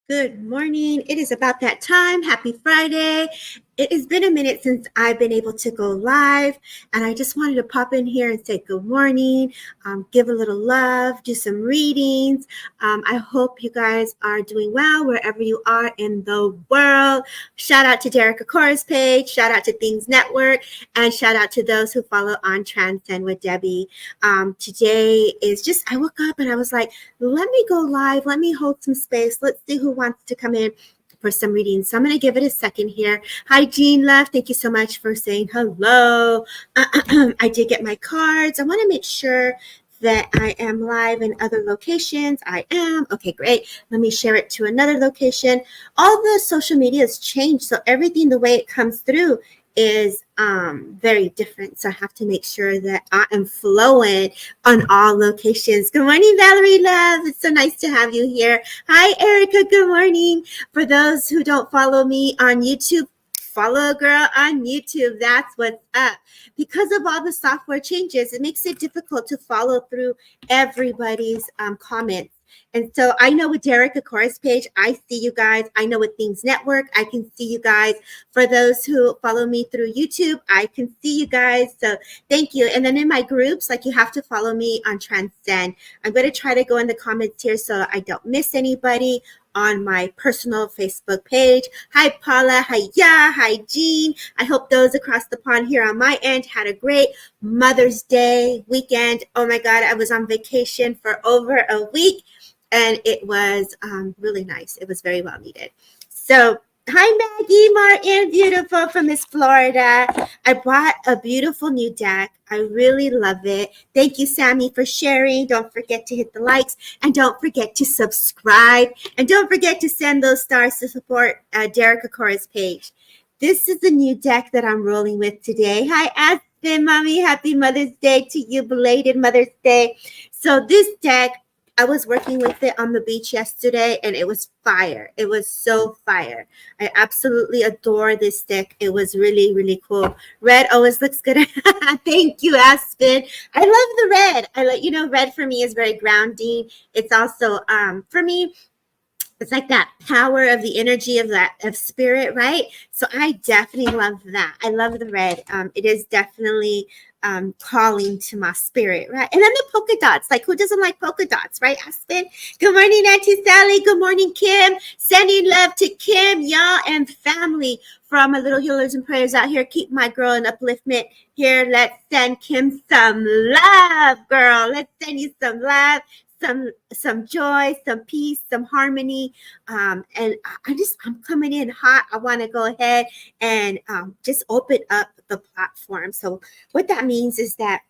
Good morning. It is about that time. Happy Friday. It has been a minute since I've been able to go live, and I just wanted to pop in here and say good morning, give a little love, do some readings. I hope you guys are doing well wherever you are in the world. Shout out to Derek Akora's page, shout out to Things Network, and shout out to those who follow on Transcend with Debbie. Today is just, I woke up and I was like, let me go live. Let me hold some space. Let's see who wants to come in for some readings. So I'm going to give it a second here. Hi, Jean Left. Thank you so much for saying hello. I did get my cards. I want to make sure that I am live in other locations. I am. Okay, great. Let me share it to another location. All the social media has changed, so everything, the way it comes through is very different. So I have to make sure that I am flowing on all locations. Good morning, Valerie Love. It's so nice to have you here. Hi, Erica. Good morning. For those who don't follow me on YouTube, follow a girl on YouTube. That's what's up. Because of all the software changes, it makes it difficult to follow through everybody's comments. And so I know with Derek Akora's page, I see you guys. I know with Things Network, I can see you guys. For those who follow me through YouTube, I can see you guys. So thank you. And then in my groups, like, you have to follow me on Transcend. I'm going to try to go in the comments here so I don't miss anybody on my personal Facebook page. Hi, Paula. Hi, Hi, Jean. I hope those across the pond here on my end had a great Mother's Day weekend. Oh my God, I was on vacation for over a week, and it was really nice. It was very well needed. So hi, Maggie Martin, beautiful from Miss Florida. I bought a beautiful new deck. I really love it. Thank you, Sammy, for sharing. Don't forget to hit the likes, and don't forget to subscribe, and don't forget to send those stars to support Derek Akora's page. This is the new deck that I'm rolling with today. Hi, Aspen, Mommy. Happy Mother's Day to you, belated Mother's Day. So this deck, I was working with it on the beach yesterday, and it was fire. It was so fire. I absolutely adore this deck. It was really, really cool. Red always looks good. Thank you, Aspen. I love the red. Red for me is very grounding. It's also, for me, it's like that power of the energy of spirit, right? So I definitely love that. I love the red. It is definitely calling to my spirit, right? And then the polka dots, like, who doesn't like polka dots, right, Aspen? Good morning, Auntie Sally. Good morning, Kim. Sending love to Kim, y'all, and family from my little healers and prayers out here. Keep my girl in upliftment here. Let's send Kim some love, girl. Let's send you some love. Some joy, some peace, some harmony, and I'm coming in hot. I want to go ahead and just open up the platform. So what that means is that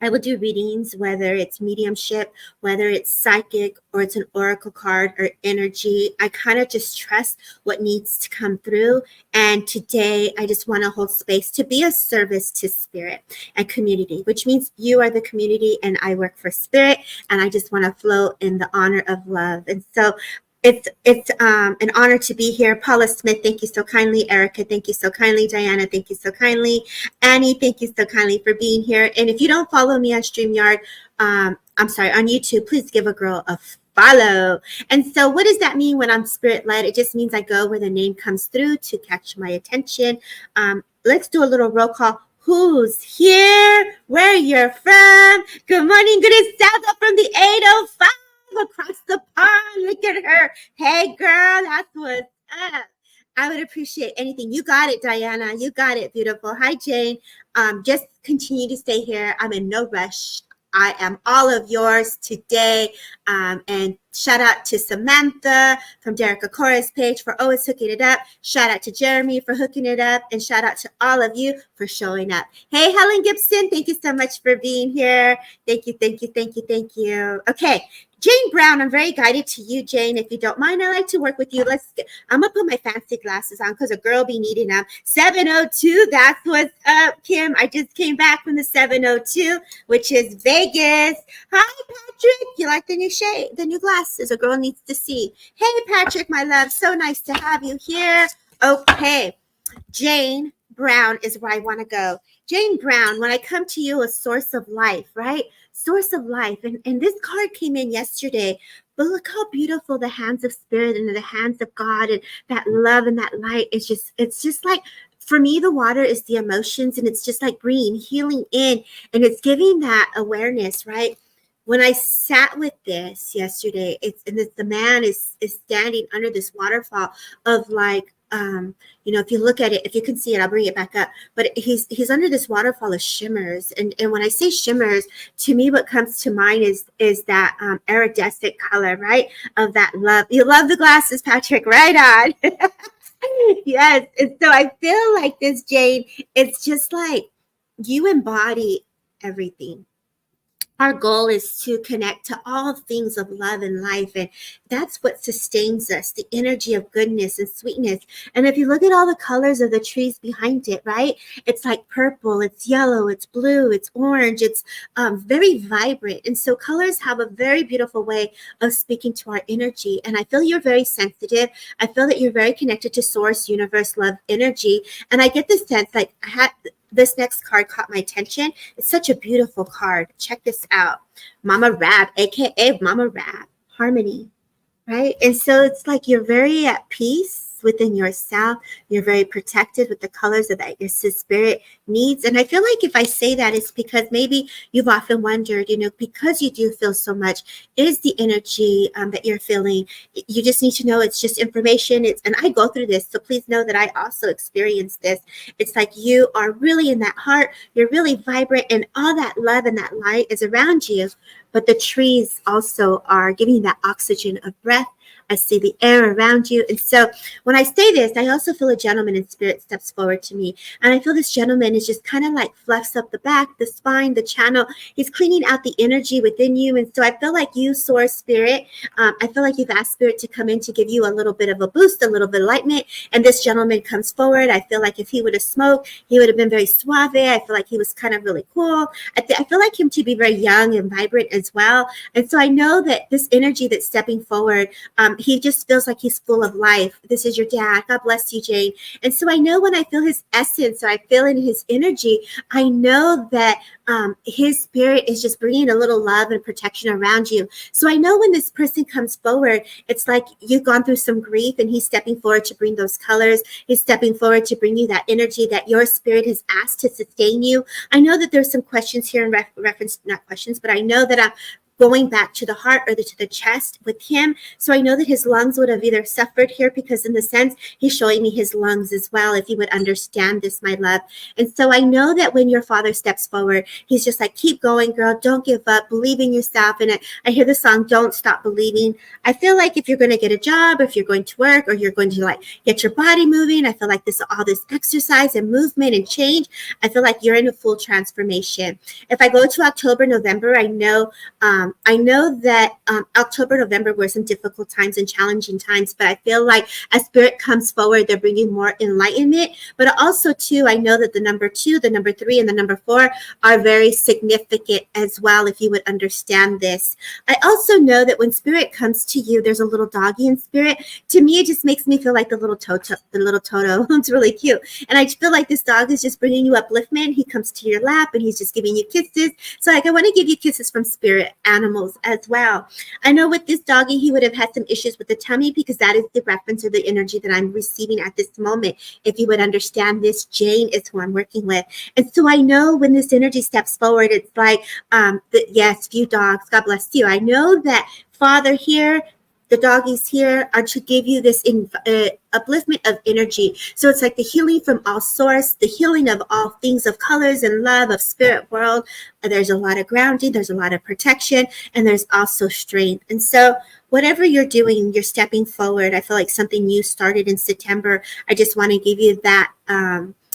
I will do readings, whether it's mediumship, whether it's psychic, or it's an oracle card or energy. I kind of just trust what needs to come through. And today, I just want to hold space to be a service to spirit and community, which means you are the community and I work for spirit. And I just want to flow in the honor of love. And so it's an honor to be here. Paula Smith, thank you so kindly. Erica, thank you so kindly. Diana, thank you so kindly. Annie, thank you so kindly for being here. And if you don't follow me on StreamYard, on YouTube, please give a girl a follow. And so what does that mean when I'm spirit-led? It just means I go where the name comes through to catch my attention. Let's do a little roll call. Who's here? Where you're from? Good morning, good South from the 805. Across the pond. Look at her. Hey, girl, that's what's up. I would appreciate anything. You got it, Diana. You got it, beautiful. Hi, Jane. Just continue to stay here. I'm in no rush. I am all of yours today. And shout out to Samantha from Derek Akora's page for always hooking it up. Shout out to Jeremy for hooking it up. And shout out to all of you for showing up. Hey, Helen Gibson, thank you so much for being here. Thank you, thank you, thank you, thank you. Okay. Jane Brown, I'm very guided to you, Jane. If you don't mind, I like to work with you. I'm going to put my fancy glasses on because a girl be needing them. 702, that's what's up, Kim. I just came back from the 702, which is Vegas. Hi, Patrick. You like the new shade, the new glasses? A girl needs to see. Hey, Patrick, my love. So nice to have you here. Okay. Jane Brown is where I want to go. Jane Brown, when I come to you, a source of life, right? Source of life. And this card came in yesterday. But look how beautiful the hands of spirit and the hands of God and that love and that light is just, it's just like, for me, the water is the emotions, and it's just like bringing healing in, and it's giving that awareness, right? When I sat with this yesterday, the man is standing under this waterfall of like, if you look at it, if you can see it, I'll bring it back up. But he's under this waterfall of shimmers, and when I say shimmers, to me, what comes to mind is that iridescent color, right? Of that love. You love the glasses, Patrick. Right on. Yes. And so I feel like this, Jane, it's just like you embody everything. Our goal is to connect to all things of love and life. And that's what sustains us, the energy of goodness and sweetness. And if you look at all the colors of the trees behind it, right? It's like purple, it's yellow, it's blue, it's orange, it's very vibrant. And so colors have a very beautiful way of speaking to our energy. And I feel you're very sensitive. I feel that you're very connected to source, universe, love, energy. And I get the sense like this next card caught my attention. It's such a beautiful card. Check this out. Mama Rab, aka Mama Rab, harmony, right? And so it's like you're very at peace within yourself. You're very protected with the colors that your spirit needs. And I feel like if I say that, it's because maybe you've often wondered, because you do feel so much, is the energy that you're feeling. You just need to know it's just information. And I go through this, so please know that I also experience this. It's like you are really in that heart. You're really vibrant, and all that love and that light is around you. But the trees also are giving you that oxygen of breath. I see the air around you. And so when I say this, I also feel a gentleman in spirit steps forward to me. And I feel this gentleman is just kind of like fluffs up the back, the spine, the channel. He's cleaning out the energy within you. And so I feel like you, source spirit, I feel like you've asked spirit to come in to give you a little bit of a boost, a little bit of enlightenment. And this gentleman comes forward. I feel like if he would have smoked, he would have been very suave. I feel like he was kind of really cool. I feel like him to be very young and vibrant as well. And so I know that this energy that's stepping forward, he just feels like he's full of life. This is your dad. God bless you, Jane. And so I know when I feel his essence, or I feel in his energy, I know that his spirit is just bringing a little love and protection around you. So I know when this person comes forward, it's like you've gone through some grief, and he's stepping forward to bring those colors. He's stepping forward to bring you that energy that your spirit has asked to sustain you. I know that there's some questions here in reference, not questions, but I know that I'm going back to the heart or to the chest with him. So I know that his lungs would have either suffered here, because in the sense he's showing me his lungs as well, if you would understand this, my love. And so I know that when your father steps forward, he's just like, keep going, girl. Don't give up. Believe in yourself. And I hear the song, Don't Stop Believing. I feel like if you're going to get a job, or if you're going to work, or you're going to like get your body moving, I feel like all this exercise and movement and change, I feel like you're in a full transformation. If I go to October, November, I know that October, November were some difficult times and challenging times, but I feel like as spirit comes forward, they're bringing more enlightenment. But also, too, I know that the number 2, the number 3, and the number 4 are very significant as well, if you would understand this. I also know that when spirit comes to you, there's a little doggy in spirit. To me, it just makes me feel like the little Toto. It's really cute. And I feel like this dog is just bringing you upliftment. He comes to your lap, and he's just giving you kisses. So like, I want to give you kisses from spirit animals as well. I know with this doggy, he would have had some issues with the tummy, because that is the reference or the energy that I'm receiving at this moment. If you would understand this, Jane is who I'm working with. And so I know when this energy steps forward, it's like, yes, few dogs, God bless you. I know that Father here, the doggies here, are to give you this upliftment of energy. So it's like the healing from all source, the healing of all things of colors and love of spirit world. There's a lot of grounding, there's a lot of protection, and there's also strength. And so whatever you're doing, you're stepping forward. I feel like something new started in September. I just want to give you that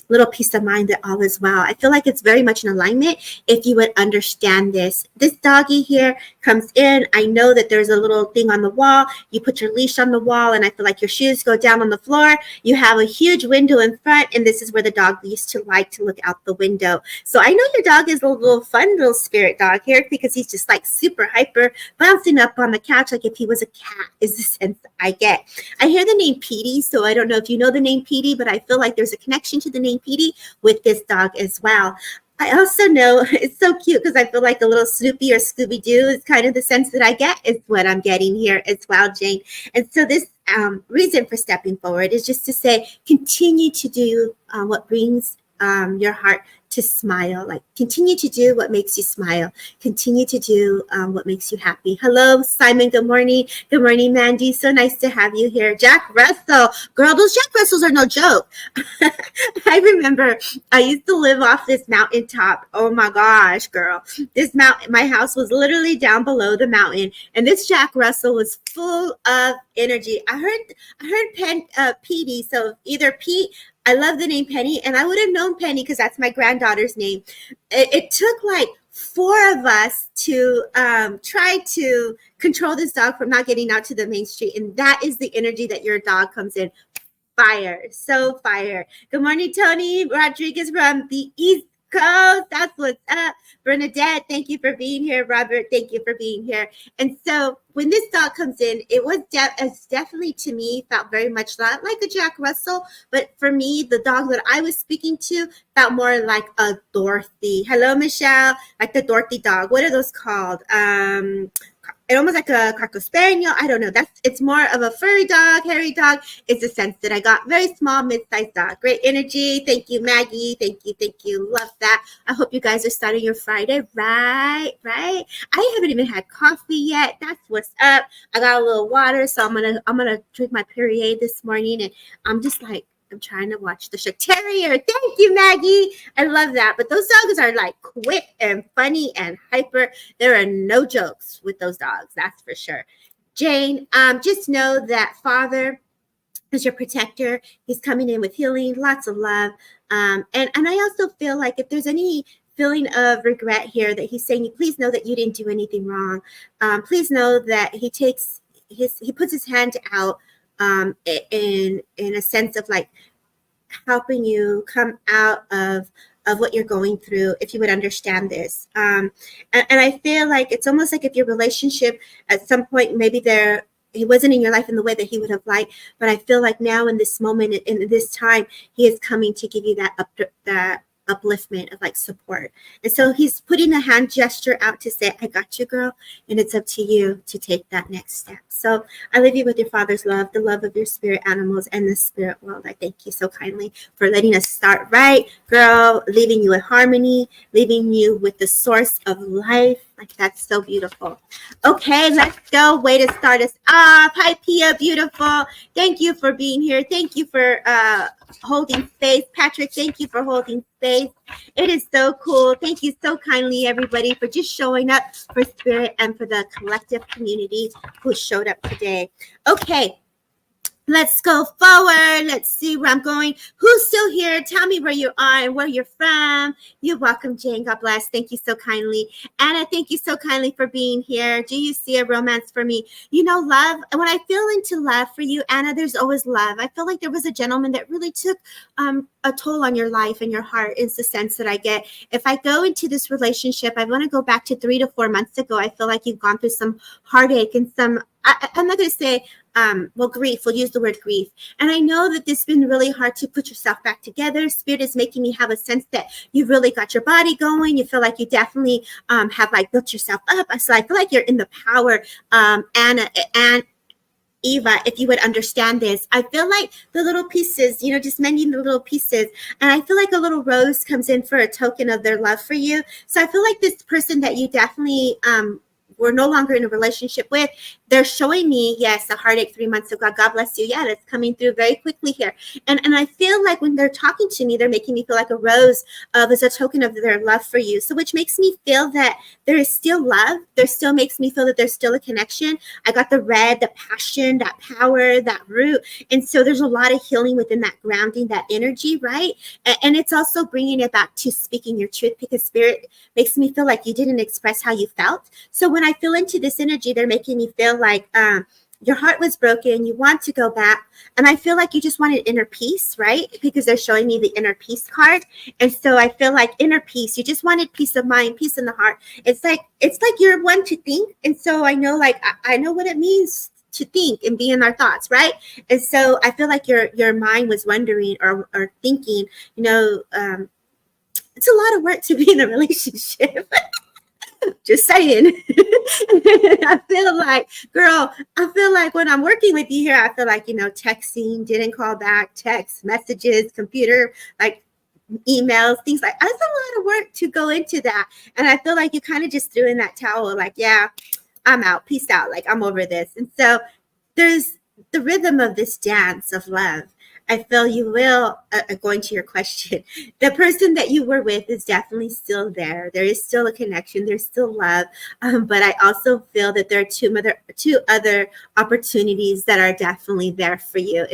little peace of mind that all is well. I feel like it's very much in alignment if you would understand this. This doggy here comes in. I know that there's a little thing on the wall. You put your leash on the wall, and I feel like your shoes go down on the floor. You have a huge window in front, and this is where the dog used to like to look out the window. So I know your dog is a little fun little spirit dog here, because he's just like super hyper, bouncing up on the couch like if he was a cat, is the sense I get. I hear the name Petey, so I don't know if you know the name Petey, but I feel like there's a connection to the name healing PD with this dog as well. I also know it's so cute because I feel like a little Snoopy or Scooby-Doo is kind of the sense that I get is what I'm getting here as well, Jane. And so this reason for stepping forward is just to say, continue to do what brings your heart to smile. Like, continue to do what makes you smile. Continue to do what makes you happy. Hello, Simon. Good morning. Good morning, Mandy. So nice to have you here. Jack Russell. Girl, those Jack Russells are no joke. I remember I used to live off this mountaintop. Oh my gosh, girl. This mountain, my house was literally down below the mountain, and this Jack Russell was full of energy. I heard Petey, so either Pete, I love the name Penny, and I would have known Penny because that's my granddaughter's name. It took like 4 of us to try to control this dog from not getting out to the main street, and that is the energy that your dog comes in. Fire, so fire. Good morning, Tony Rodriguez from the East Coast. That's what's up. Bernadette, thank you for being here. Robert, thank you for being here. And so when this dog comes in, it was definitely, to me, felt very much not like a Jack Russell, but for me, the dog that I was speaking to felt more like a Dorothy. Hello, Michelle. Like the Dorothy dog. What are those called? It almost like a Cocker Spaniel. I don't know. It's more of a furry dog, hairy dog. It's the sense that I got. Very small, mid-sized dog. Great energy. Thank you, Maggie. Thank you. Love that. I hope you guys are starting your Friday right. I haven't even had coffee yet. That's what's up. I got a little water, so I'm gonna drink my Perrier this morning, and I'm just like, I'm trying to watch the show. Terrier. Thank you, Maggie. I love that. But those dogs are like quick and funny and hyper. There are no jokes with those dogs. That's for sure. Jane, just know that Father is your protector. He's coming in with healing, lots of love. And I also feel like if there's any feeling of regret here, that he's saying, please know that you didn't do anything wrong. Please know that he puts his hand out in a sense of like helping you come out of what you're going through, if you would understand this. And I feel like it's almost like if your relationship at some point, maybe he wasn't in your life in the way that he would have liked, but I feel like now in this moment, in this time, he is coming to give you that upliftment of like support. And so he's putting a hand gesture out to say, I got you, girl. And it's up to you to take that next step. So I leave you with your Father's love, the love of your spirit animals and the spirit world. I thank you so kindly for letting us start right, girl, leaving you in harmony, leaving you with the source of life. Like, that's so beautiful. Okay, let's go. Way to start us off. Hi, Pia, beautiful. Thank you for being here. Thank you for holding space. Patrick, thank you for holding space. It is so cool. Thank you so kindly, everybody, for just showing up for spirit and for the collective community who showed up today. Okay. Let's go forward. Let's see where I'm going. Who's still here? Tell me where you are and where you're from. You're welcome, Jane. God bless. Thank you so kindly. Anna, thank you so kindly for being here. Do you see a romance for me? You know, love. When I feel into love for you, Anna, there's always love. I feel like there was a gentleman that really took a toll on your life and your heart, is the sense that I get. If I go into this relationship, I want to go back to 3 to 4 months ago. I feel like you've gone through some heartache and some, I'm not going to say, grief. We'll use the word grief. And I know that it's been really hard to put yourself back together. Spirit is making me have a sense that you've really got your body going. You feel like you definitely have like built yourself up. So I feel like you're in the power, Anna and Eva, if you would understand this. I feel like the little pieces, just mending the little pieces. And I feel like a little rose comes in for a token of their love for you. So I feel like this person that you definitely were no longer in a relationship with, they're showing me, yes, a heartache 3 months ago. God bless you. Yeah, that's coming through very quickly here. And I feel like when they're talking to me, they're making me feel like a rose as a token of their love for you. So which makes me feel that there is still love. There still makes me feel that there's still a connection. I got the red, the passion, that power, that root. And so there's a lot of healing within that grounding, that energy, right? And it's also bringing it back to speaking your truth, because spirit makes me feel like you didn't express how you felt. So when I feel into this energy, they're making me feel like your heart was broken, you want to go back, and I feel like you just wanted inner peace, right? Because they're showing me the inner peace card. And so I feel like inner peace, you just wanted peace of mind, peace in the heart. It's like you're one to think. And so I know, like, I know what it means to think and be in our thoughts, right? And so I feel like your mind was wondering or thinking, it's a lot of work to be in a relationship. Just saying. I feel like, girl, I feel like when I'm working with you here, I feel like, texting, didn't call back, text messages, computer, like emails, things like that's a lot of work to go into that. And I feel like you kind of just threw in that towel, like, yeah, I'm out, peace out, like I'm over this. And so there's the rhythm of this dance of love. I feel you will, going to your question, the person that you were with is definitely still there. There is still a connection. There's still love. But I also feel that there are two other opportunities that are definitely there for you.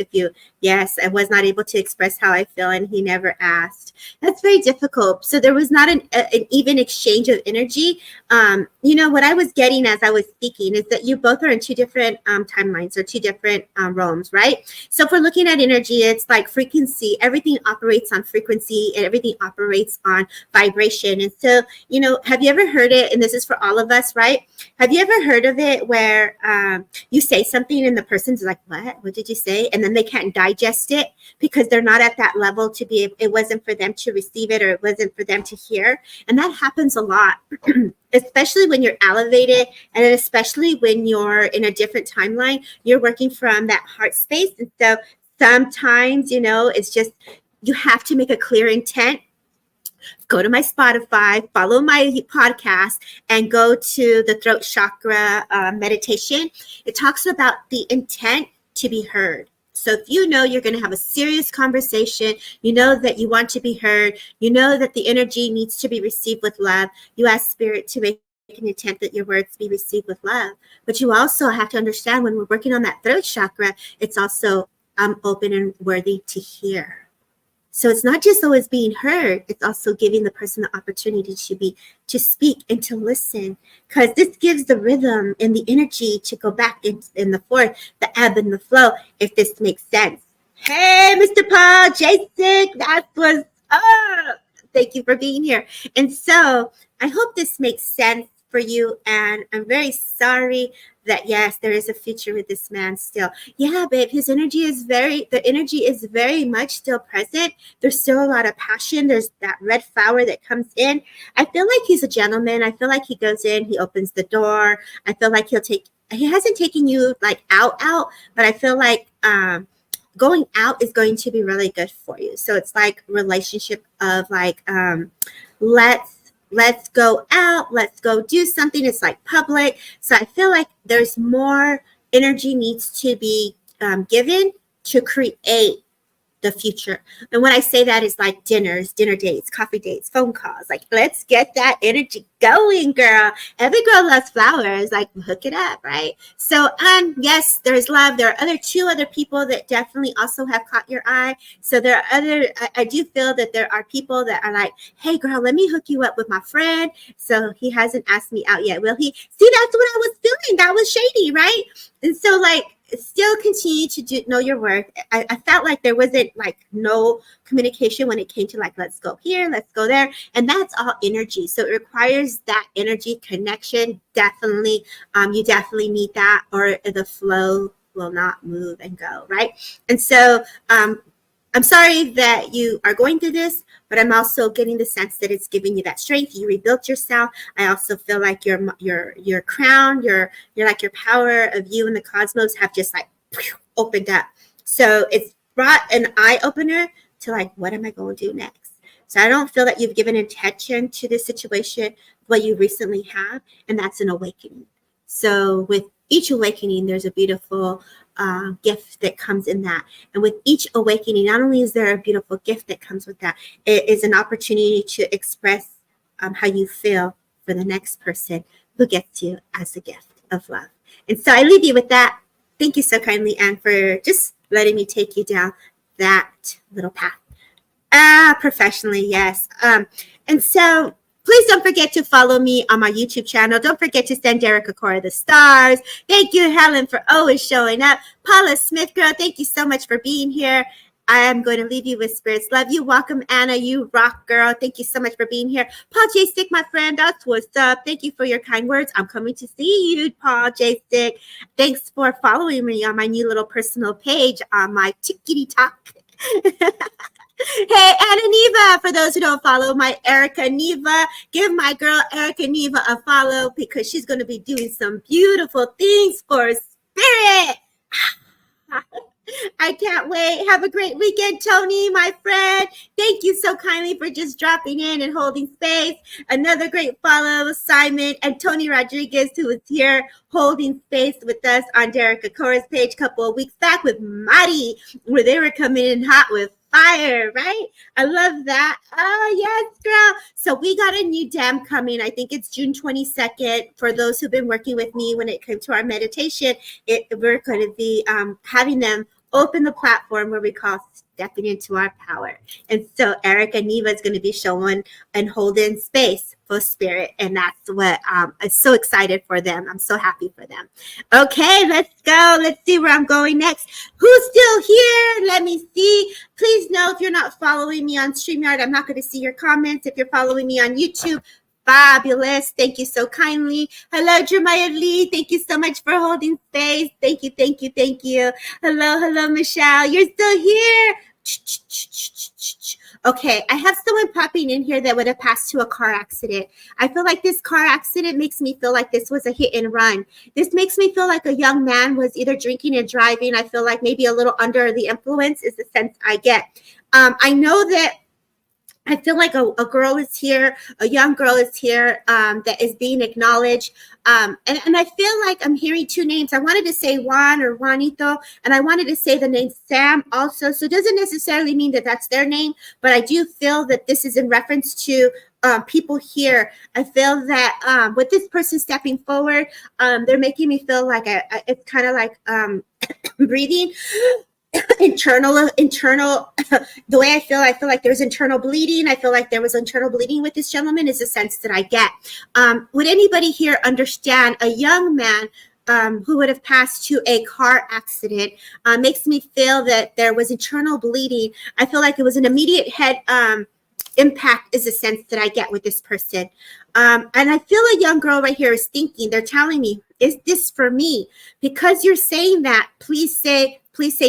Yes, I was not able to express how I feel and he never asked. That's very difficult. So there was not an even exchange of energy. What I was getting as I was speaking is that you both are in two different timelines or two different realms, right? So if we're looking at energy, it's like frequency. Everything operates on frequency and everything operates on vibration. And so, have you ever heard it? And this is for all of us, right? Have you ever heard of it where you say something and the person's like, what did you say? And then they can't digest it because they're not at that level to be, it wasn't for them to receive it or it wasn't for them to hear. And that happens a lot. Especially when you're elevated, and then especially when you're in a different timeline, you're working from that heart space. And so sometimes, it's just, you have to make a clear intent. Go to my Spotify, follow my podcast, and go to the throat chakra meditation. It talks about the intent to be heard. So if you're going to have a serious conversation, that you want to be heard, that the energy needs to be received with love, you ask Spirit to make an intent that your words be received with love. But you also have to understand when we're working on that throat chakra, it's also open and worthy to hear. So it's not just always being heard, it's also giving the person the opportunity to speak and to listen, because this gives the rhythm and the energy to go back in the forth, the ebb and the flow, if this makes sense. Hey, Mr. Paul, Jason, that was up. Thank you for being here. And so I hope this makes sense for you. And I'm very sorry that, yes, there is a future with this man still. Yeah, babe, the energy is very much still present. There's still a lot of passion. There's that red flower that comes in. I feel like he's a gentleman. I feel like he goes in, he opens the door. I feel like he hasn't taken you like out, but I feel like, going out is going to be really good for you. So it's like relationship of like, let's go out, let's go do something. It's like public. So I feel like there's more energy needs to be given to create the future. And when I say that is like dinner dates, coffee dates, phone calls, like let's get that energy going, girl. Every girl loves flowers, like hook it up, right? So yes, there's love. There are two other people that definitely also have caught your eye. So there are I do feel that there are people that are like, hey girl, let me hook you up with my friend. So he hasn't asked me out yet. Will he? See, that's what I was feeling. That was shady, right? And so like, still continue to know your worth. I felt like there wasn't like no communication when it came to like, let's go here, let's go there. And that's all energy. So it requires that energy connection. Definitely. You definitely need that or the flow will not move and go. Right. And so, I'm sorry that you are going through this, but I'm also getting the sense that it's giving you that strength. You rebuilt yourself. I also feel like your crown, your like your power of you and the cosmos have just like opened up. So it's brought an eye opener to like, what am I going to do next? So I don't feel that you've given attention to this situation, what you recently have, and that's an awakening. So with each awakening, there's a beautiful gift that comes in that. And with each awakening, not only is there a beautiful gift that comes with that, it is an opportunity to express how you feel for the next person who gets you as a gift of love. And so I leave you with that. Thank you so kindly, Anne, for just letting me take you down that little path. Professionally, yes. And so please don't forget to follow me on my YouTube channel. Don't forget to send Derek Cora the stars. Thank you, Helen, for always showing up. Paula Smith, girl, thank you so much for being here. I am going to leave you with spirits. Love you. Welcome, Anna. You rock, girl. Thank you so much for being here. Paul J. Stick, my friend. That's what's up. Thank you for your kind words. I'm coming to see you, Paul J. Stick. Thanks for following me on my new little personal page on my Tickety Talk. Hey, Anna Neva, for those who don't follow my Erica Neva, give my girl Erica Neva a follow because she's going to be doing some beautiful things for spirit. I can't wait. Have a great weekend, Tony, my friend. Thank you so kindly for just dropping in and holding space. Another great follow, Simon and Tony Rodriguez, who was here holding space with us on Derek Akora's page a couple of weeks back with Mari, where they were coming in hot with fire, right? I love that. Oh, yes, girl. So we got a new dam coming. I think it's June 22nd. For those who've been working with me when it came to our meditation, we're going to be having them open the platform where we call stepping into our power. And so Eric and Neva is going to be showing and holding space for spirit. And that's what I'm so excited for them. I'm so happy for them. Okay, let's go. Let's see where I'm going next. Who's still here? Let me see. Please know if you're not following me on StreamYard, I'm not going to see your comments. If you're following me on YouTube, fabulous. Thank you so kindly. Hello, Jeremiah Lee. Thank you so much for holding space. Thank you, thank you, thank you. Hello, Michelle. You're still here. Okay, I have someone popping in here that would have passed to a car accident. I feel like this car accident makes me feel like this was a hit and run. This makes me feel like a young man was either drinking and driving. I feel like maybe a little under the influence is the sense I get. I know that I feel like a girl is here, a young girl is here that is being acknowledged. And I feel like I'm hearing two names. I wanted to say Juan or Juanito, and I wanted to say the name Sam also. So it doesn't necessarily mean that that's their name, but I do feel that this is in reference to people here. I feel that with this person stepping forward, they're making me feel like it's kind of like breathing. internal the way I feel like there's internal bleeding. I feel like there was internal bleeding with this gentleman is the sense that I get. Would anybody here understand a young man who would have passed to a car accident? Makes me feel that there was internal bleeding. I feel like it was an immediate head impact is the sense that I get with this person. And I feel a young girl right here is thinking, they're telling me, is this for me? Because you're saying that, please say,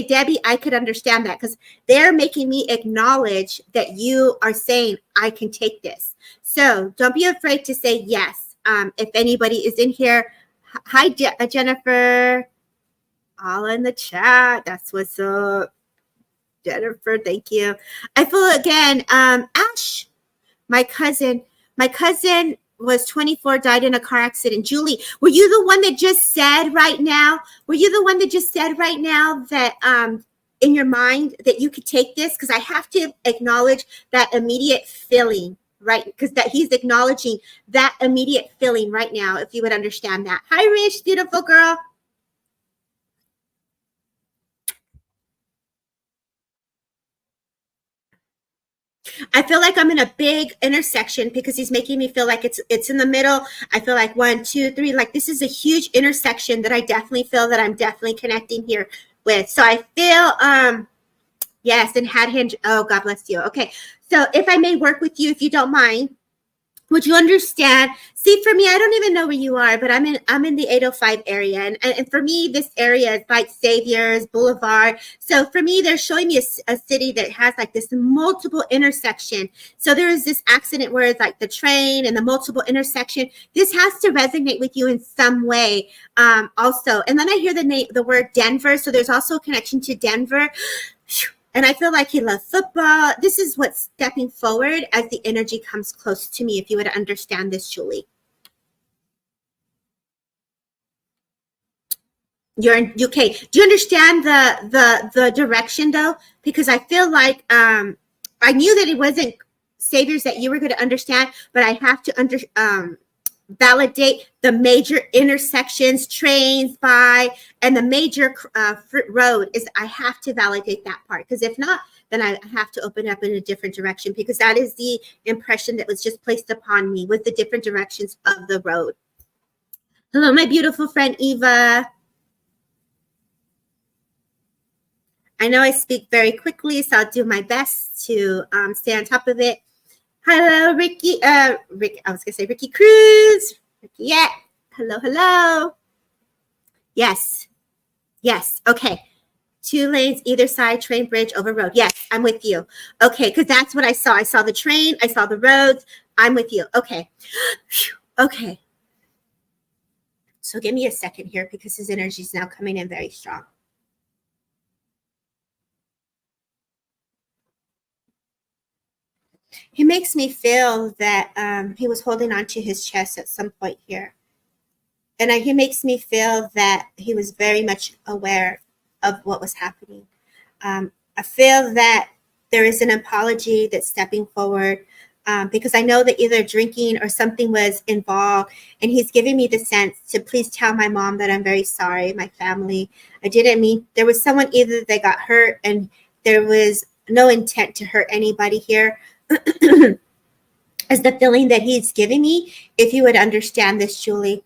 Debbie, I could understand that, because they're making me acknowledge that you are saying I can take this. So don't be afraid to say yes. If anybody is in here, hi, Jennifer, all in the chat. That's what's up. Jennifer, thank you. I feel again, Ash, my cousin was 24, died in a car accident. Julie, were you the one that just said right now? That in your mind that you could take this? Because I have to acknowledge that immediate feeling, right? Because that he's acknowledging that immediate feeling right now, if you would understand that. Hi, Rich, beautiful girl. I feel like I'm in a big intersection because he's making me feel like it's in the middle. I feel like 1, 2, 3, like this is a huge intersection that I definitely feel that I'm definitely connecting here with. So I feel, yes, and had him, oh, God bless you. Okay, so if I may work with you, if you don't mind, would you understand? See, for me, I don't even know where you are, but I'm in the 805 area. And for me, this area is like Saviors, Boulevard. So for me, they're showing me a city that has like this multiple intersection. So there is this accident where it's like the train and the multiple intersection. This has to resonate with you in some way also. And then I hear the word Denver. So there's also a connection to Denver. And I feel like he loves football. This is what's stepping forward as the energy comes close to me, if you would understand this, Julie. You're okay. Do you understand the direction though? Because I feel like I knew that it wasn't Saviors that you were going to understand, but I have to validate the major intersections, trains by, and the major road is, I have to validate that part, because if not, then I have to open up in a different direction, because that is the impression that was just placed upon me with the different directions of the road. Hello, my beautiful friend, Eva. I know I speak very quickly, so I'll do my best to stay on top of it. Hello, Ricky. I was gonna say Ricky Cruz. Ricky, yeah. Hello, hello. Yes. Okay. 2 lanes either side, train bridge over road. Yes, I'm with you. Okay, because that's what I saw. I saw the train. I saw the roads. I'm with you. Okay. Okay. So give me a second here because his energy is now coming in very strong. He makes me feel that he was holding on to his chest at some point here. And he makes me feel that he was very much aware of what was happening. I feel that there is an apology that's stepping forward because I know that either drinking or something was involved. And he's giving me the sense to please tell my mom that I'm very sorry, my family. I didn't mean, there was someone either that got hurt and there was no intent to hurt anybody here. As the feeling that he's giving me, if you would understand this, Julie.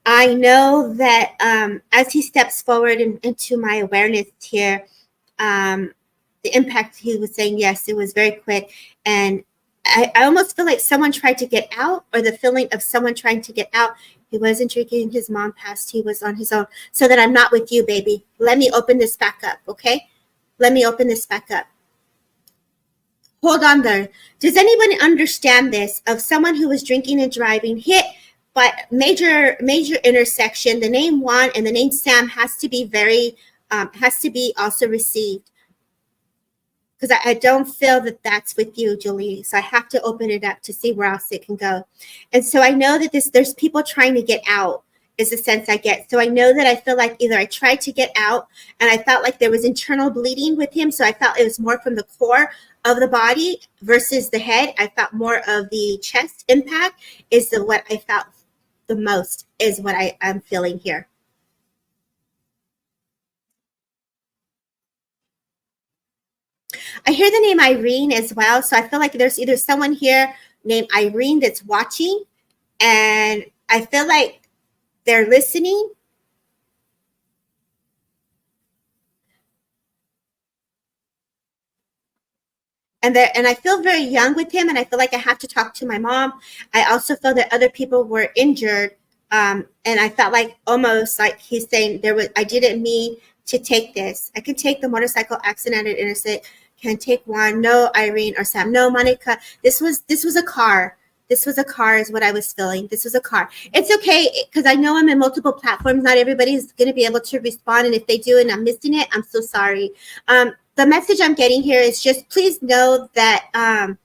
I know that as he steps forward into my awareness here, the impact, he was saying, yes, it was very quick. And I almost feel like someone tried to get out, or the feeling of someone trying to get out. He wasn't drinking. His mom passed. He was on his own. So that I'm not with you, baby. Let me open this back up, okay? Let me open this back up. Hold on there. Does anyone understand this of someone who was drinking and driving, hit by major intersection? The name Juan and the name Sam has to be also received. Because I don't feel that that's with you, Julie. So I have to open it up to see where else it can go. And so I know that there's people trying to get out is the sense I get. So I know that I feel like either I tried to get out and I felt like there was internal bleeding with him. So I felt it was more from the core of the body versus the head. I felt more of the chest impact is what I felt the most is what I'm feeling here. I hear the name Irene as well. So I feel like there's either someone here named Irene that's watching, and I feel like they're listening. And I feel very young with him, and I feel like I have to talk to my mom. I also feel that other people were injured, and I felt like almost like he's saying I didn't mean to take this. I could take the motorcycle accident at interstate. Can take one. No, Irene or Sam. No, Monica. This was a car. This was a car is what I was feeling. This was a car. It's okay because I know I'm in multiple platforms. Not everybody's going to be able to respond. And if they do and I'm missing it, I'm so sorry. The message I'm getting here is just please know that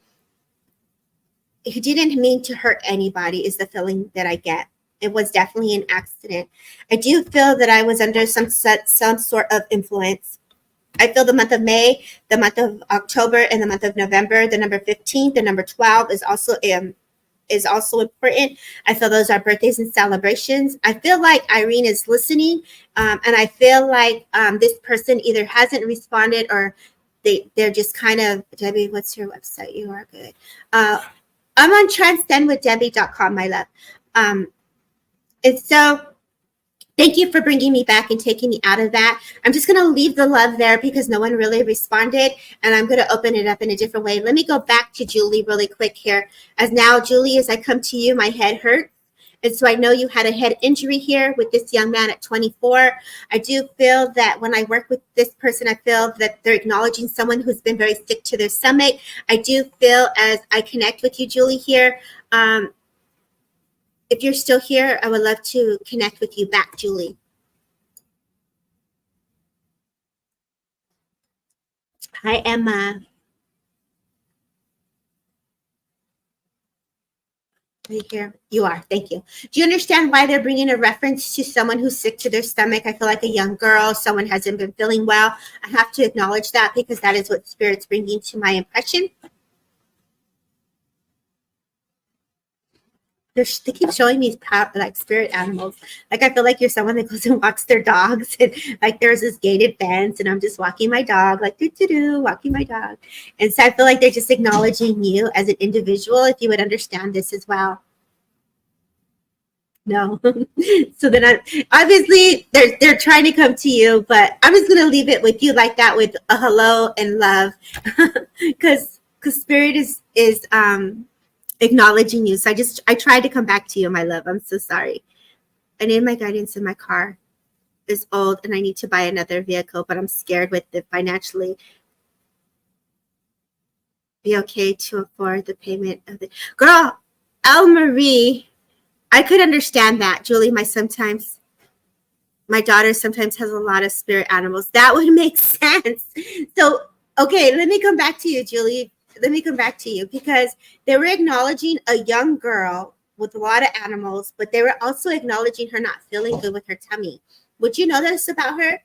he didn't mean to hurt anybody is the feeling that I get. It was definitely an accident. I do feel that I was under some sort of influence. I feel the month of May, the month of October, and the month of November, the number 15, the number 12 is also important. I feel those are birthdays and celebrations. I feel like Irene is listening, and I feel like this person either hasn't responded or they're just kind of, Debbie, what's your website? You are good. I'm on transcendwithdebbie.com, my love. And so thank you for bringing me back and taking me out of that. I'm just going to leave the love there because no one really responded, and I'm going to open it up in a different way. Let me go back to Julie really quick here. As now, Julie, as I come to you, my head hurts. And so I know you had a head injury here with this young man at 24. I do feel that when I work with this person, I feel that they're acknowledging someone who's been very sick to their stomach. I do feel as I connect with you, Julie, here, if you're still here, I would love to connect with you back, Julie. Hi, Emma. Right here. You are. Thank you. Do you understand why they're bringing a reference to someone who's sick to their stomach? I feel like a young girl, someone hasn't been feeling well. I have to acknowledge that because that is what Spirit's bringing to my impression. They keep showing me like spirit animals. Like I feel like you're someone that goes and walks their dogs, and like there's this gated fence, and I'm just walking my dog, like walking my dog. And so I feel like they're just acknowledging you as an individual. If you would understand this as well. No. So then obviously they're trying to come to you, but I'm just gonna leave it with you like that with a hello and love, because spirit is acknowledging you. So I tried to come back to you, my love. I'm so sorry. I need my guidance in my car is old and I need to buy another vehicle, but I'm scared with it financially. Be okay to afford the payment of the girl, El Marie. I could understand that, Julie. My daughter sometimes has a lot of spirit animals. That would make sense. So, okay, let me come back to you, Julie. Let me come back to you because they were acknowledging a young girl with a lot of animals, but they were also acknowledging her not feeling good with her tummy. Would you know this about her?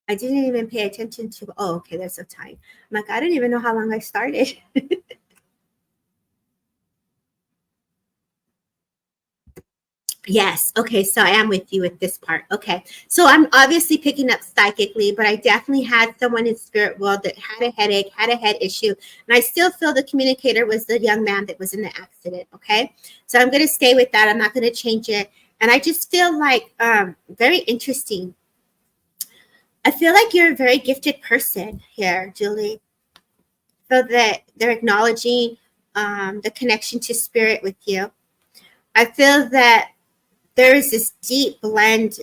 I didn't even pay attention to. Oh, okay, there's a time. I'm like, I didn't even know how long I started. Yes. Okay. So I am with you with this part. Okay. So I'm obviously picking up psychically, but I definitely had someone in spirit world that had a headache, had a head issue. And I still feel the communicator was the young man that was in the accident. Okay. So I'm going to stay with that. I'm not going to change it. And I just feel like very interesting. I feel like you're a very gifted person here, Julie. So that they're acknowledging the connection to spirit with you. I feel that there is this deep blend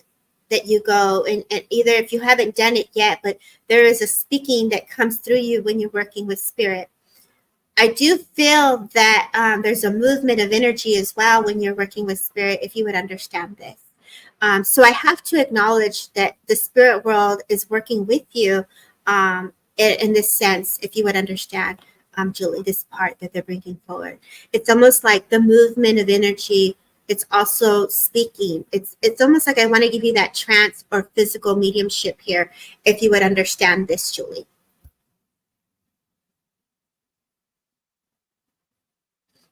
that you go and either if you haven't done it yet, but there is a speaking that comes through you when you're working with spirit. I do feel that there's a movement of energy as well when you're working with spirit, if you would understand this. So I have to acknowledge that the spirit world is working with you in this sense, if you would understand, Julie, this part that they're bringing forward. It's almost like the movement of energy. It's also speaking. It's almost like I want to give you that trance or physical mediumship here, if you would understand this, Julie.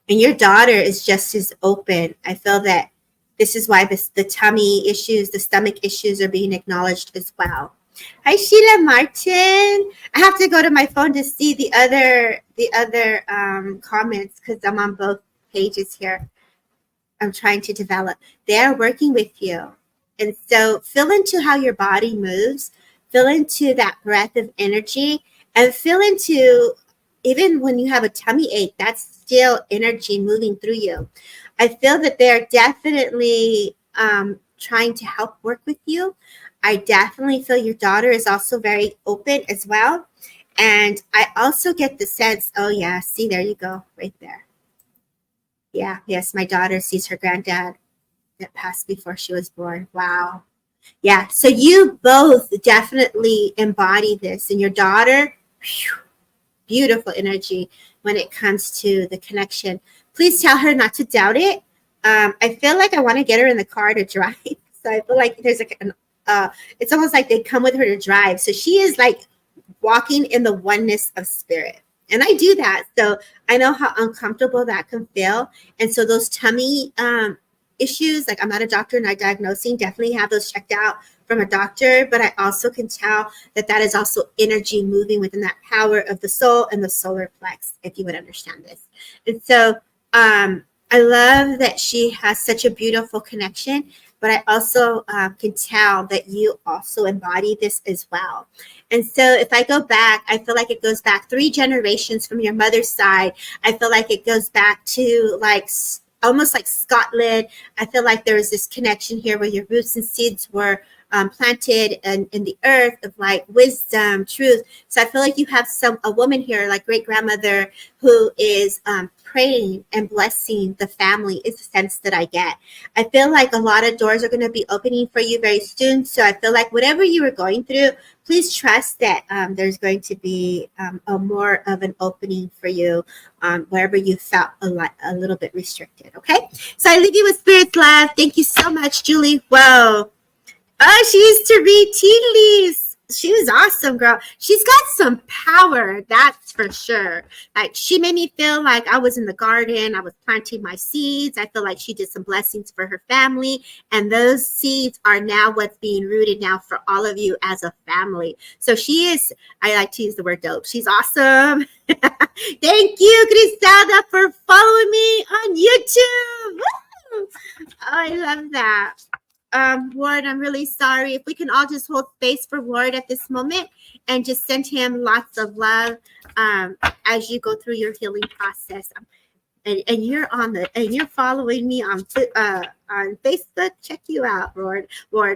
And your daughter is just as open. I feel that this is why the tummy issues, the stomach issues are being acknowledged as well. Hi, Sheila Martin. I have to go to my phone to see the other comments because I'm on both pages here. I'm trying to develop. They are working with you. And so feel into how your body moves, feel into that breath of energy, and feel into even when you have a tummy ache, that's still energy moving through you. I feel that they're definitely trying to help work with you. I definitely feel your daughter is also very open as well. And I also get the sense, oh, yeah, see, there you go, right there. Yeah, yes, my daughter sees her granddad that passed before she was born. Wow. Yeah, so you both definitely embody this. And your daughter, whew, beautiful energy when it comes to the connection. Please tell her not to doubt it. I feel like I want to get her in the car to drive. So I feel like there's like it's almost like they come with her to drive. So she is like walking in the oneness of spirit. And I do that. So I know how uncomfortable that can feel. And so those tummy issues, like I'm not a doctor and not diagnosing, definitely have those checked out from a doctor. But I also can tell that that is also energy moving within that power of the soul and the solar plex, if you would understand this. And so I love that she has such a beautiful connection. But I also can tell that you also embody this as well. And so if I go back, I feel like it goes back 3 generations from your mother's side. I feel like it goes back to like almost like Scotland. I feel like there is this connection here where your roots and seeds were planted in the earth of like wisdom, truth. So I feel like you have a woman here, like great grandmother, who is praying and blessing the family is the sense that I get. I feel like a lot of doors are going to be opening for you very soon. So I feel like whatever you were going through, please trust that there's going to be a more of an opening for you wherever you felt a little bit restricted. Okay. So I leave you with Spirit's love. Thank you so much, Julie. Whoa. Oh, she used to read tea leaves. She was awesome, girl. She's got some power, that's for sure. Like, she made me feel like I was in the garden. I was planting my seeds. I feel like she did some blessings for her family. And those seeds are now what's being rooted now for all of you as a family. So she is, I like to use the word dope. She's awesome. Thank you, Griselda, for following me on YouTube. Woo! Oh, I love that. Ward, I'm really sorry. If we can all just hold space for Ward at this moment and just send him lots of love as you go through your healing process. And you're following me on Facebook. Check you out, Ward.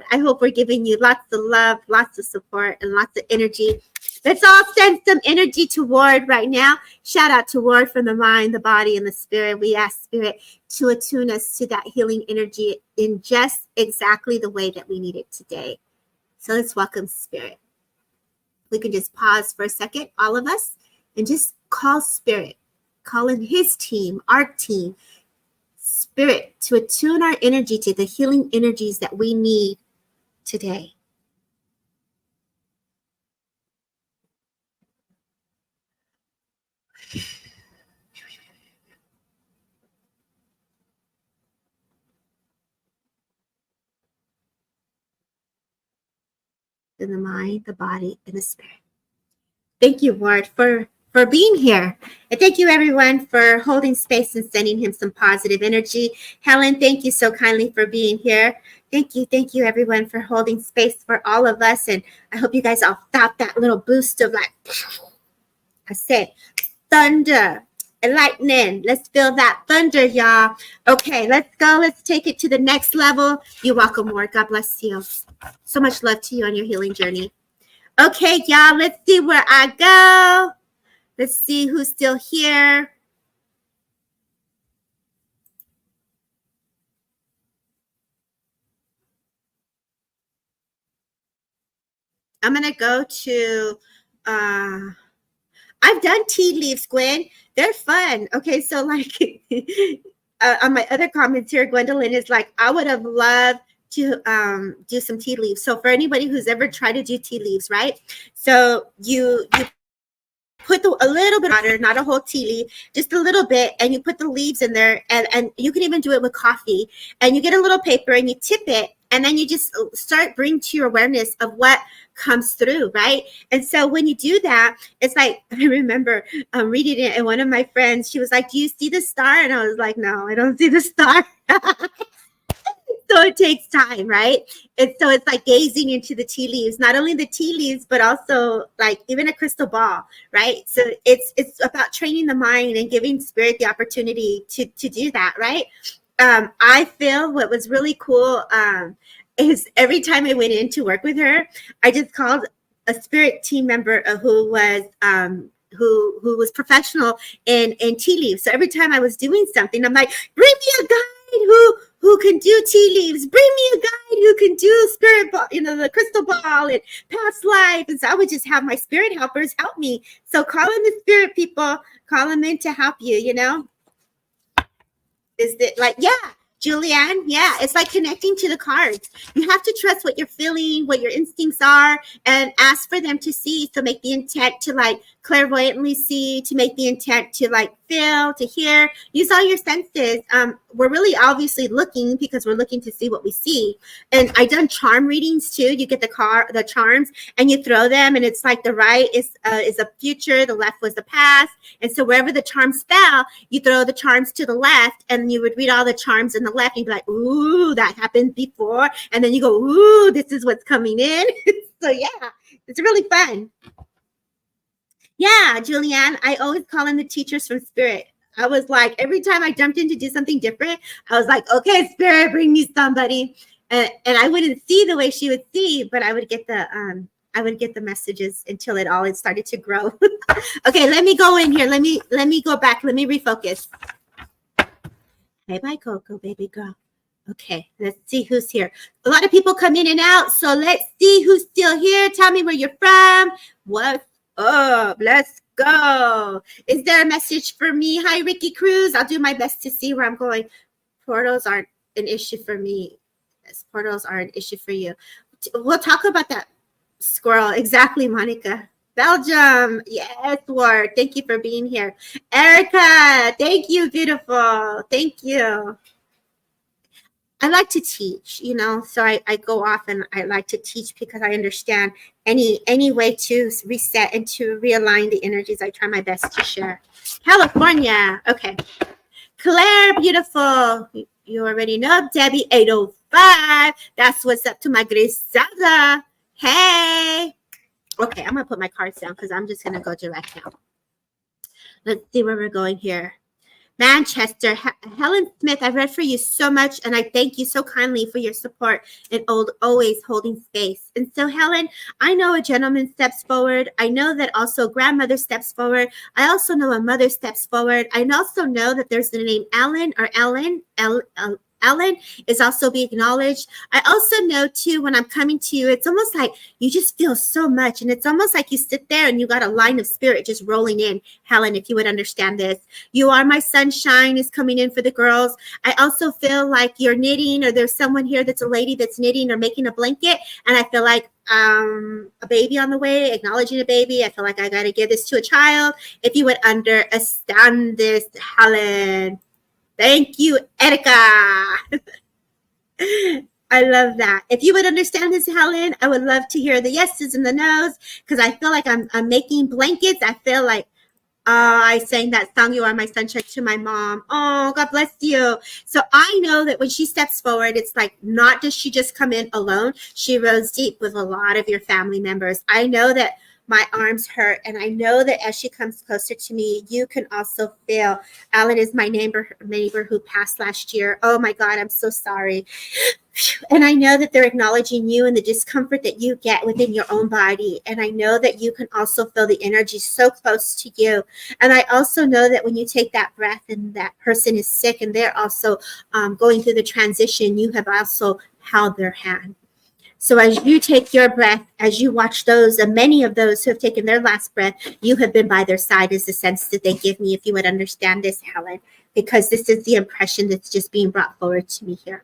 I hope we're giving you lots of love, lots of support, and lots of energy. Let's all send some energy to Ward right now. Shout out to Ward from the mind, the body, and the spirit. We ask Spirit to attune us to that healing energy in just exactly the way that we need it today. So let's welcome Spirit. We can just pause for a second, all of us, and just call Spirit. Call in his team, our team, Spirit, to attune our energy to the healing energies that we need today. In the mind, the body, and the spirit. Thank you, Ward, for being here. And thank you, everyone, for holding space and sending him some positive energy. Helen, thank you so kindly for being here. Thank you, everyone, for holding space for all of us. And I hope you guys all felt that little boost of, like, I said, thunder and lightning. Let's feel that thunder, y'all. Okay, let's go. Let's take it to the next level. You're welcome, Ward. God bless you. So much love to you on your healing journey. Okay, y'all, let's see where I go. Let's see who's still here. I'm going to go to, I've done tea leaves, Gwen. They're fun. Okay, so like on my other comments here, Gwendolyn is like, I would have loved to do some tea leaves. So for anybody who's ever tried to do tea leaves, right? So you put a little bit of water, not a whole tea leaf, just a little bit, and you put the leaves in there, and you can even do it with coffee, and you get a little paper and you tip it, and then you just start bringing to your awareness of what comes through, right? And so when you do that, it's like, I remember reading it, and one of my friends, she was like, do you see the star? And I was like, no, I don't see the star. So it takes time, right? And so it's like gazing into the tea leaves, not only the tea leaves, but also like even a crystal ball, right? So it's about training the mind and giving spirit the opportunity to do that, right? I feel what was really cool is every time I went in to work with her, I just called a spirit team member who was professional in tea leaves. So every time I was doing something, I'm like, bring me a guide who can do tea leaves. Bring me a guide who can do spirit ball, the crystal ball and past life. And so I would just have my spirit helpers help me. So call in the spirit people, call them in to help you, Is it like, yeah, Julianne, yeah, it's like connecting to the cards. You have to trust what you're feeling, what your instincts are, and ask for them to see. So make the intent to like clairvoyantly see, to make the intent to like feel, to hear. Use all your senses. We're really obviously looking because we're looking to see what we see. And I done charm readings too. You get the charms and you throw them, and it's like the right is a future, the left was the past. And so wherever the charms fell, you throw the charms to the left, and you would read all the charms in the left. And you'd be like, ooh, that happened before. And then you go, ooh, this is what's coming in. So yeah, it's really fun. Yeah, Julianne, I always call in the teachers from spirit. I was like, every time I jumped in to do something different, I was like, okay, spirit, bring me somebody. And I wouldn't see the way she would see, but I would get the messages until it all started to grow. Okay, let me go in here. Let me go back. Let me refocus. Hey, bye, Coco, baby girl. Okay, let's see who's here. A lot of people come in and out, so let's see who's still here. Tell me where you're from. What's up? Let's go. Is there a message for me? Hi, Ricky Cruz. I'll do my best to see where I'm going. Portals aren't an issue for me. Yes, portals are an issue for you. We'll talk about that Squirrel. Exactly, Monica. Belgium. Yes, Ward. Thank you for being here. Erica. Thank you, beautiful. Thank you. I like to teach, so I go off and I like to teach because I understand any way to reset and to realign the energies. I try my best to share. California. Okay. Claire, beautiful. You already know Debbie 805. That's what's up to my Griselda. Hey. Okay, I'm going to put my cards down because I'm just going to go direct now. Let's see where we're going here. Manchester, Helen Smith, I've read for you so much, and I thank you so kindly for your support and always holding space. And so, Helen, I know a gentleman steps forward. I know that also grandmother steps forward. I also know a mother steps forward. I also know that there's the name Alan or Ellen, Ellen is also being acknowledged. I also know too, when I'm coming to you, it's almost like you just feel so much. And it's almost like you sit there and you got a line of spirit just rolling in. Helen, if you would understand this. You are my sunshine is coming in for the girls. I also feel like you're knitting, or there's someone here that's a lady that's knitting or making a blanket. And I feel like a baby on the way, acknowledging a baby. I feel like I got to give this to a child. If you would understand this, Helen. Thank you, Erica. I love that. If you would understand this, Helen, I would love to hear the yeses and the nos, because I feel like I'm making blankets. I feel like I sang that song, You Are My Sunshine, to my mom. Oh, God bless you. So I know that when she steps forward, it's like not does she just come in alone. She rose deep with a lot of your family members. I know that my arms hurt, and I know that as she comes closer to me, you can also feel. Alan is my neighbor who passed last year. Oh my God, I'm so sorry. And I know that they're acknowledging you and the discomfort that you get within your own body. And I know that you can also feel the energy so close to you. And I also know that when you take that breath and that person is sick and they're also going through the transition, you have also held their hand. So as you take your breath, as you watch those, and many of those who have taken their last breath, you have been by their side, is the sense that they give me, if you would understand this, Helen, because this is the impression that's just being brought forward to me here.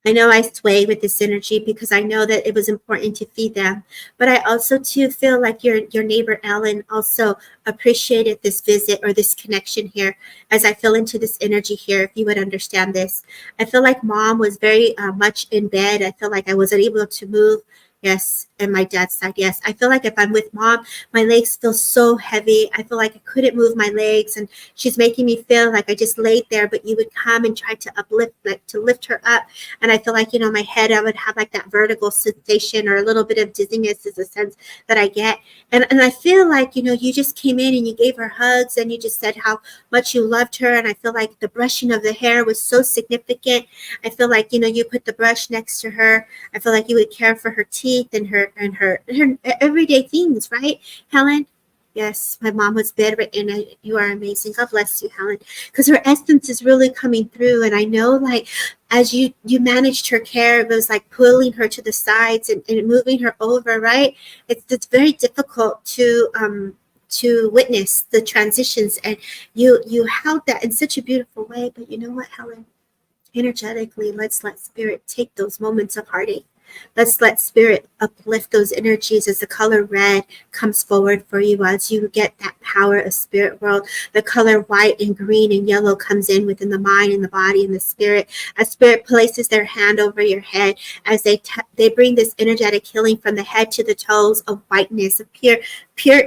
I know I sway with this energy because I know that it was important to feed them. But I also, too, feel like your neighbor, Ellen, also appreciated this visit or this connection here as I feel into this energy here, if you would understand this. I feel like Mom was very much in bed. I feel like I wasn't able to move. Yes, and my dad's side, yes. I feel like if I'm with Mom, my legs feel so heavy. I feel like I couldn't move my legs, and she's making me feel like I just laid there, but you would come and try to uplift, like to lift her up. And I feel like, my head, I would have like that vertical sensation or a little bit of dizziness is a sense that I get. And I feel like, you just came in and you gave her hugs and you just said how much you loved her. And I feel like the brushing of the hair was so significant. I feel like, you put the brush next to her. I feel like you would care for her teeth and her everyday things, right, Helen? Yes, my mom was bedridden, and you are amazing. God bless you, Helen, because her essence is really coming through. And I know, like, as you managed her care, it was like pulling her to the sides and moving her over, right? It's very difficult to witness the transitions, and you held that in such a beautiful way. But you know what, Helen? Energetically, let's let spirit take those moments of heartache. Let's let spirit uplift those energies as the color red comes forward for you, as you get that power of spirit world. The color white and green and yellow comes in within the mind and the body and the spirit. As spirit places their hand over your head, as they bring this energetic healing from the head to the toes of whiteness, of pure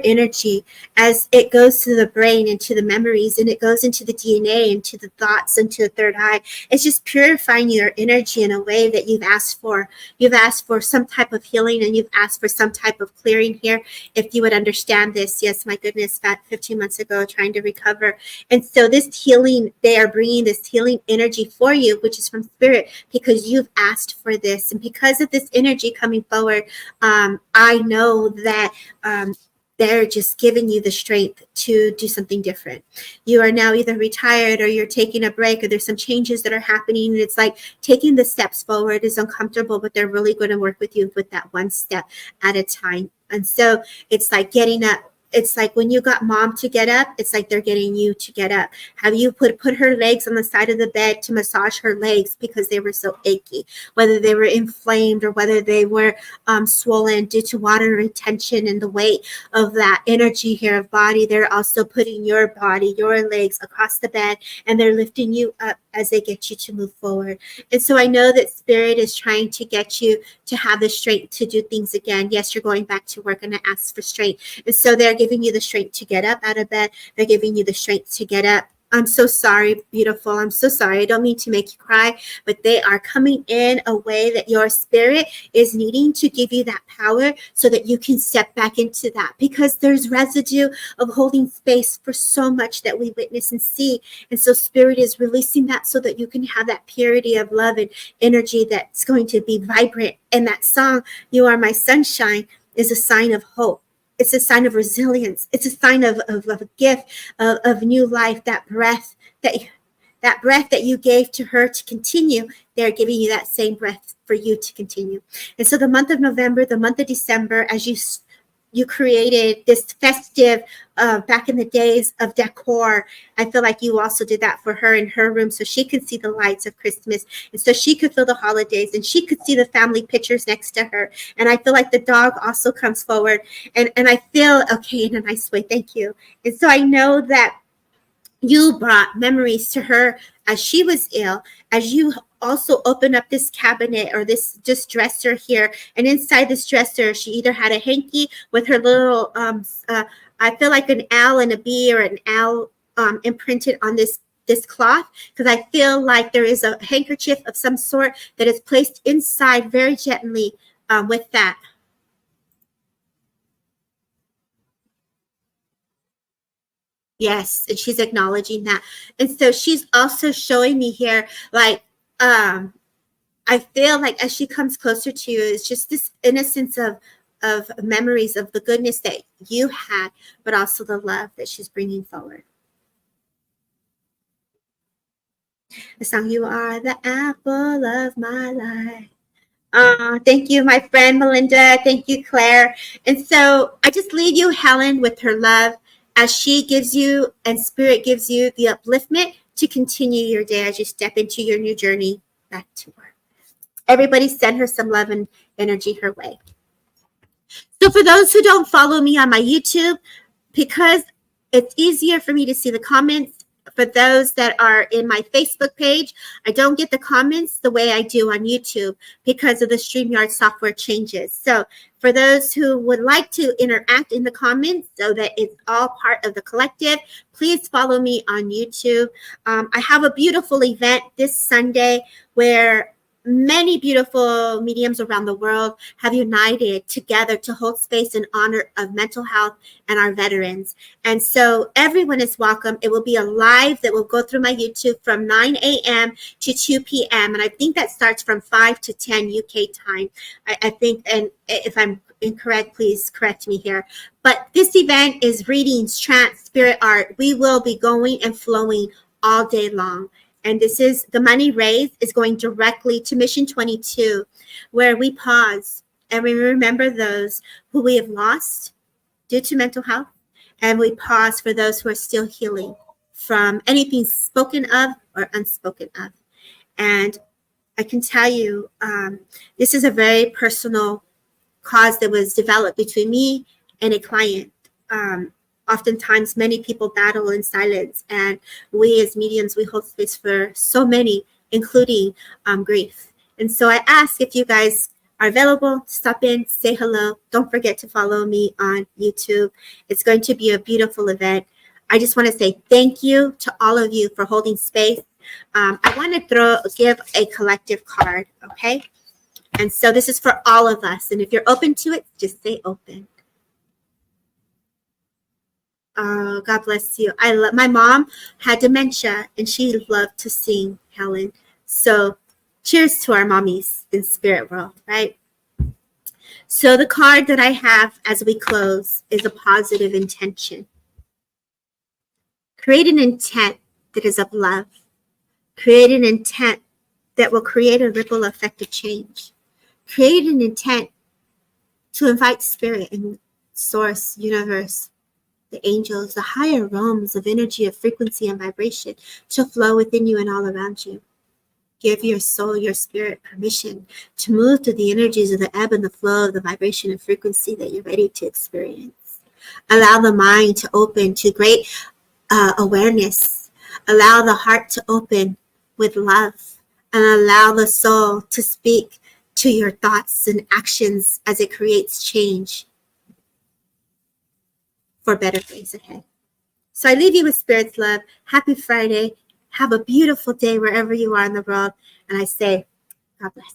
energy, as it goes to the brain and to the memories, and it goes into the DNA and to the thoughts and to the third eye. It's just purifying your energy in a way that you've asked for. You've asked for some type of healing, and you've asked for some type of clearing here. If you would understand this, yes, my goodness, back 15 months ago, trying to recover. And so this healing, they are bringing this healing energy for you, which is from spirit, because you've asked for this. And because of this energy coming forward, I know that they're just giving you the strength to do something different. You are now either retired or you're taking a break, or there's some changes that are happening. And it's like taking the steps forward is uncomfortable, but they're really going to work with you with that one step at a time. And so it's like getting up it's like when you got mom to get up, it's like they're getting you to get up. Have you put her legs on the side of the bed to massage her legs because they were so achy, whether they were inflamed or whether they were swollen due to water retention and the weight of that energy here of body. They're also putting your body, your legs across the bed, and they're lifting you up as they get you to move forward. And so I know that spirit is trying to get you to have the strength to do things again. Yes, you're going back to work and I ask for strength. And so they're giving you the strength to get up out of bed. They're giving you the strength to get up. I'm so sorry, beautiful. I'm so sorry. I don't mean to make you cry, but they are coming in a way that your spirit is needing to give you that power so that you can step back into that, because there's residue of holding space for so much that we witness and see. And so spirit is releasing that so that you can have that purity of love and energy that's going to be vibrant. And that song, You Are My Sunshine, is a sign of hope. It's a sign of resilience. It's a sign of a gift of new life. That breath that you gave to her to continue, they're giving you that same breath for you to continue. And so the month of November, the month of December, as you created this festive, back in the days of decor, I feel like you also did that for her in her room so she could see the lights of Christmas, and so she could feel the holidays, and she could see the family pictures next to her. And I feel like the dog also comes forward, and I feel, okay, in a nice way, thank you. And so I know that you brought memories to her as she was ill, as you also open up this cabinet or this just dresser here, and inside this dresser she either had a hanky with her little I feel like an owl and a bee, or an owl imprinted on this cloth, because I feel like there is a handkerchief of some sort that is placed inside very gently with that. Yes, and she's acknowledging that. And so she's also showing me here, like, I feel like as she comes closer to you, it's just this innocence of memories of the goodness that you had, but also the love that she's bringing forward. The song, You Are the Apple of My Life. Thank you, my friend Melinda. Thank you, Claire. And so I just leave you, Helen, with her love as she gives you and spirit gives you the upliftment to continue your day as you step into your new journey back to work. Everybody send her some love and energy her way. So for those who don't follow me on my YouTube, because it's easier for me to see the comments, for those that are in my Facebook page, I don't get the comments the way I do on YouTube because of the StreamYard software changes. So for those who would like to interact in the comments so that it's all part of the collective, please follow me on YouTube. I have a beautiful event this Sunday where many beautiful mediums around the world have united together to hold space in honor of mental health and our veterans. And so everyone is welcome. It will be a live that will go through my YouTube from 9 a.m. to 2 p.m. And I think that starts from 5 to 10 UK time. I think, and if I'm incorrect, please correct me here. But this event is readings, trance, spirit art. We will be going and flowing all day long. And this is the money raised is going directly to Mission 22, where we pause and we remember those who we have lost due to mental health. And we pause for those who are still healing from anything spoken of or unspoken of. And I can tell you, this is a very personal cause that was developed between me and a client. Oftentimes, many people battle in silence, and we as mediums, we hold space for so many, including grief. And so I ask if you guys are available, stop in, say hello. Don't forget to follow me on YouTube. It's going to be a beautiful event. I just want to say thank you to all of you for holding space. I want to give a collective card, okay? And so this is for all of us. And if you're open to it, just say open. Oh, God bless you. My mom had dementia and she loved to sing, Helen. So cheers to our mommies in spirit world, right? So the card that I have as we close is a positive intention. Create an intent that is of love. Create an intent that will create a ripple effect of change. Create an intent to invite spirit and source, universe, the angels, the higher realms of energy, of frequency and vibration to flow within you and all around you. Give your soul, your spirit permission to move through the energies of the ebb and the flow of the vibration and frequency that you're ready to experience. Allow the mind to open to great awareness. Allow the heart to open with love, and allow the soul to speak to your thoughts and actions as it creates change for better days ahead. So I leave you with Spirit's love. Happy Friday. Have a beautiful day wherever you are in the world. And I say, God bless.